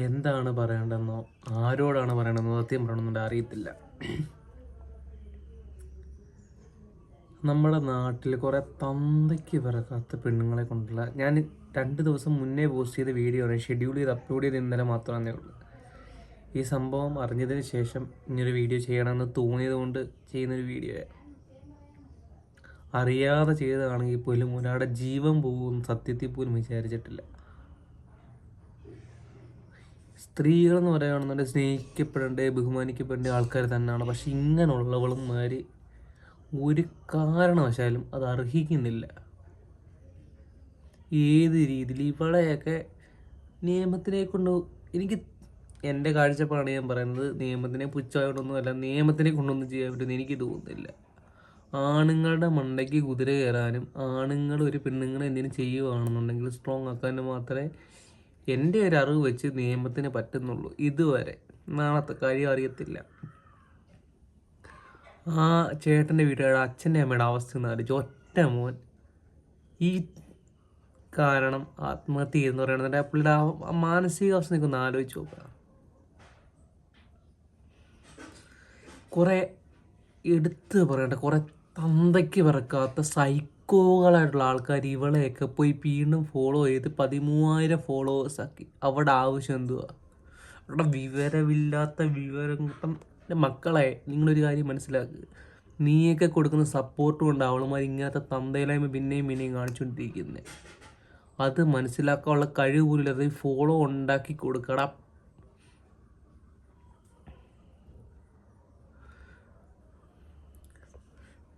എന്താണ് പറയേണ്ടതെന്നോ ആരോടാണ് പറയണമെന്നോ സത്യം പറയണമെന്നോ അറിയത്തില്ല. നമ്മുടെ നാട്ടിൽ കുറേ തന്തയ്ക്ക് പിറക്കാത്ത പെണ്ണുങ്ങളെ കൊണ്ടുള്ള ഞാൻ 2 ദിവസം മുന്നേ പോസ്റ്റ് ചെയ്ത വീഡിയോ ആണ് ഷെഡ്യൂൾ ചെയ്ത് അപ്ലോഡ് ചെയ്ത് ഇന്നലെ മാത്രമേ ഉള്ളൂ. ഈ സംഭവം അറിഞ്ഞതിന് ശേഷം ഇങ്ങനൊരു വീഡിയോ ചെയ്യണമെന്ന് തോന്നിയത് കൊണ്ട് ചെയ്യുന്നൊരു വീഡിയോ. അറിയാതെ ചെയ്തതാണെങ്കിൽ പോലും ഒരാളുടെ ജീവൻ പോകും സത്യത്തിൽ പോലും വിചാരിച്ചിട്ടില്ല. സ്ത്രീകളെന്ന് പറയുകയാണെന്നുണ്ടെങ്കിൽ സ്നേഹിക്കപ്പെടേണ്ട ബഹുമാനിക്കപ്പെടേണ്ട ആൾക്കാർ തന്നെയാണ്. പക്ഷെ ഇങ്ങനെയുള്ളവളുമാർ ഒരു കാരണവശാലും അത് അർഹിക്കുന്നില്ല. ഏത് രീതിയിൽ ഇവളെയൊക്കെ നിയമത്തിനെ കൊണ്ട് എനിക്ക് എൻ്റെ കാഴ്ചപ്പാടാണ് ഞാൻ പറയുന്നത്. നിയമത്തിനെ പുച്ഛമായിട്ടൊന്നുമല്ല, നിയമത്തിനെ കൊണ്ടൊന്നും ചെയ്യാൻ പറ്റുമെന്ന് എനിക്ക് തോന്നുന്നില്ല. ആണുങ്ങളുടെ മണ്ടയ്ക്ക് കുതിര കയറാനും ആണുങ്ങൾ ഒരു പെണ്ണുങ്ങളെ എന്തെങ്കിലും ചെയ്യുകയാണെന്നുണ്ടെങ്കിൽ സ്ട്രോങ് ആക്കാനും മാത്രമേ എൻ്റെ ഒരു അറിവ് വെച്ച് നിയമത്തിന് പറ്റുന്നുള്ളൂ. ഇതുവരെ നാളത്തെ കാര്യം അറിയത്തില്ല. ആ ചേട്ടൻ്റെ വീട്ടുകാരുടെ അച്ഛൻ്റെ അമ്മയുടെ അവസ്ഥ എന്ന് ആലോചിച്ച് ഒറ്റ മോൻ ഈ കാരണം ആത്മഹത്യ ചെയ്യുന്ന പറയുന്നത് പുള്ളിയുടെ ആ മാനസികാവസ്ഥ നിൽക്കൊന്ന് ആലോചിച്ച് നോക്കുക. കുറേ എടുത്ത് പറയേണ്ട കുറേ തന്തയ്ക്ക് പിറക്കാത്ത സൈക്കോകളായിട്ടുള്ള ആൾക്കാർ ഇവളെയൊക്കെ പോയി വീണ്ടും ഫോളോ ചെയ്ത് 13,000 ഫോളോവേഴ്സ് ആക്കി. അവിടെ ആവശ്യം എന്തുവാ? അവിടെ വിവരമില്ലാത്ത വിവരം കിട്ടും. എൻ്റെ മക്കളെ, നിങ്ങളൊരു കാര്യം മനസ്സിലാക്കുക. നീയൊക്കെ കൊടുക്കുന്ന സപ്പോർട്ട് കൊണ്ട് അവളുമാർ ഇങ്ങനത്തെ തന്തയിലായ്മ പിന്നെയും പിന്നെയും കാണിച്ചുകൊണ്ടിരിക്കുന്നത്. അത് മനസ്സിലാക്കാനുള്ള കഴിവ് പോലും ഇല്ലാതെ ഫോളോ ഉണ്ടാക്കി കൊടുക്കണം.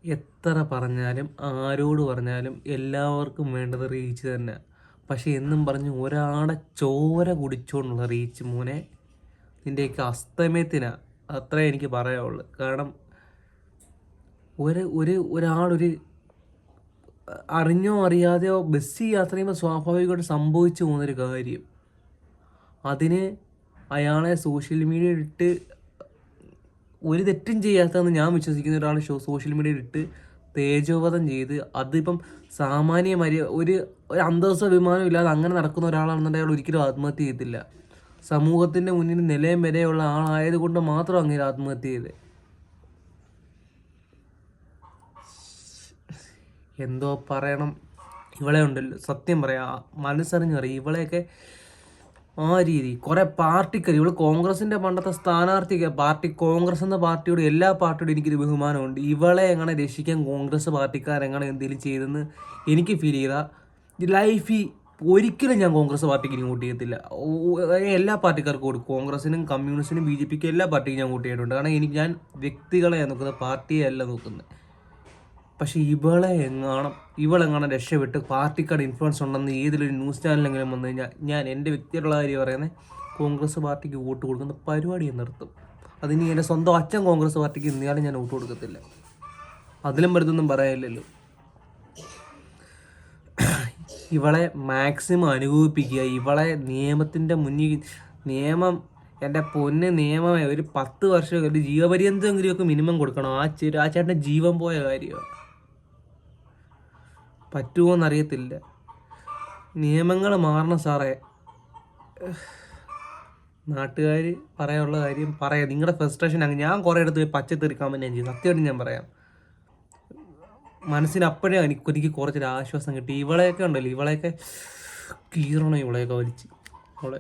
എത്ര പറഞ്ഞാലും ആരോട് പറഞ്ഞാലും എല്ലാവർക്കും വേണ്ടത് റീച്ച് തന്നെ. പക്ഷെ എന്നും പറഞ്ഞ് ഒരാളെ ചോര കുടിച്ചുകൊണ്ടുള്ള റീച്ച് മോനെ നിൻ്റെയൊക്കെ അസ്തമയത്തിനാണ്. അത്രേ എനിക്ക് പറയാനുള്ളൂ. കാരണം ഒരാളൊരു അറിഞ്ഞോ അറിയാതെയോ ബസ് യാത്ര ചെയ്യുമ്പോൾ സ്വാഭാവികമായിട്ട് സംഭവിച്ചു പോകുന്നൊരു കാര്യം, അതിന് അയാളെ സോഷ്യൽ മീഡിയ ഇട്ട് ഒരു തെറ്റും ചെയ്യാത്തതെന്ന് ഞാൻ വിശ്വസിക്കുന്ന ഒരാൾ സോഷ്യൽ മീഡിയയിൽ ഇട്ട് തേജോവധം ചെയ്ത് അതിപ്പം സാമാന്യ ഒരു അന്തസ്സഭിമാനം ഇല്ലാതെ അങ്ങനെ നടക്കുന്ന ഒരാളാണെന്നുണ്ടെങ്കിൽ അയാൾ ഒരിക്കലും ആത്മഹത്യ ചെയ്തില്ല. സമൂഹത്തിൻ്റെ മുന്നിൽ നിലയം വരെയുള്ള ആളായത് കൊണ്ട് മാത്രം അങ്ങനെ ആത്മഹത്യ ചെയ്ത്. എന്തോ പറയണം. ഇവളെ ഉണ്ടല്ലോ, സത്യം പറയാം, മനസ്സറിഞ്ഞ് പറയും, ഇവളെയൊക്കെ ആ രീതി കുറേ പാർട്ടിക്കാർ, ഇവൾ കോൺഗ്രസിൻ്റെ പണ്ടത്തെ സ്ഥാനാർത്ഥിക്ക് കോൺഗ്രസ് എന്ന പാർട്ടിയോട് എല്ലാ പാർട്ടിയോടും എനിക്കൊരു ബഹുമാനമുണ്ട്. ഇവളെ എങ്ങനെ രക്ഷിക്കാൻ കോൺഗ്രസ് പാർട്ടിക്കാരെങ്ങനെ എന്തെങ്കിലും ചെയ്തെന്ന് എനിക്ക് ഫീൽ ചെയ്താൽ ലൈഫിൽ ഒരിക്കലും ഞാൻ കോൺഗ്രസ് പാർട്ടിക്ക് ഇനി വോട്ട് ചെയ്യത്തില്ല. എല്ലാ പാർട്ടിക്കാർക്കും കൊടുക്കും, കോൺഗ്രസിനും കമ്മ്യൂണിസ്റ്റിനും BJPക്കും എല്ലാ പാർട്ടിക്കും ഞാൻ വോട്ട് ചെയ്തിട്ടുണ്ട്. കാരണം ഞാൻ വ്യക്തികളെ നോക്കുന്നത്, പാർട്ടിയെ അല്ല നോക്കുന്നത്. പക്ഷേ ഇവളെങ്ങാണം രക്ഷപ്പെട്ട് പാർട്ടിക്കാരുടെ ഇൻഫ്ലുവൻസ് ഉണ്ടെന്ന് ഏതിലൊരു ന്യൂസ് ചാനലെങ്കിലും വന്നു കഴിഞ്ഞാൽ ഞാൻ എൻ്റെ വ്യക്തിയുള്ള കാര്യം പറയുന്നത്, കോൺഗ്രസ് പാർട്ടിക്ക് വോട്ട് കൊടുക്കുന്ന പരിപാടിയെ നിർത്തും. അതിന് എൻ്റെ സ്വന്തം അച്ഛൻ കോൺഗ്രസ് പാർട്ടിക്ക് ഇന്നയാളും ഞാൻ വോട്ട് കൊടുക്കത്തില്ല. അതിലും വരുന്നൊന്നും പറയാനില്ലല്ലോ. ഇവളെ മാക്സിമം അനുഭവിപ്പിക്കുക. ഇവളെ നിയമത്തിൻ്റെ മുന്നിൽ എൻ്റെ പൊന്ന് നിയമമേ ഒരു 10 വർഷം ഒരു ജീവപര്യന്തമെങ്കിലുമൊക്കെ മിനിമം കൊടുക്കണം. ആ ചേട്ടൻ്റെ ജീവൻ പോയ കാര്യമാണ്. പറ്റുമോയെന്നറിയത്തില്ല. നിയമങ്ങൾ മാറണം സാറേ. നാട്ടുകാർ പറയാനുള്ള കാര്യം പറയാം. നിങ്ങളുടെ ഫ്രസ്ട്രേഷൻ അങ്ങ് ഞാൻ കുറേ അടുത്ത് പോയി പച്ചത്തെറിക്കാൻ തന്നെ ചെയ്യും. സത്യമായിട്ട് ഞാൻ പറയാം. മനസ്സിന് അപ്പോഴേ എനിക്ക് കുറച്ചൊരു ആശ്വാസം കിട്ടി. ഇവളെയൊക്കെ ഉണ്ടല്ലോ, ഇവളെയൊക്കെ കീറണം, ഇവളെയൊക്കെ വലിച്ച് അവളെ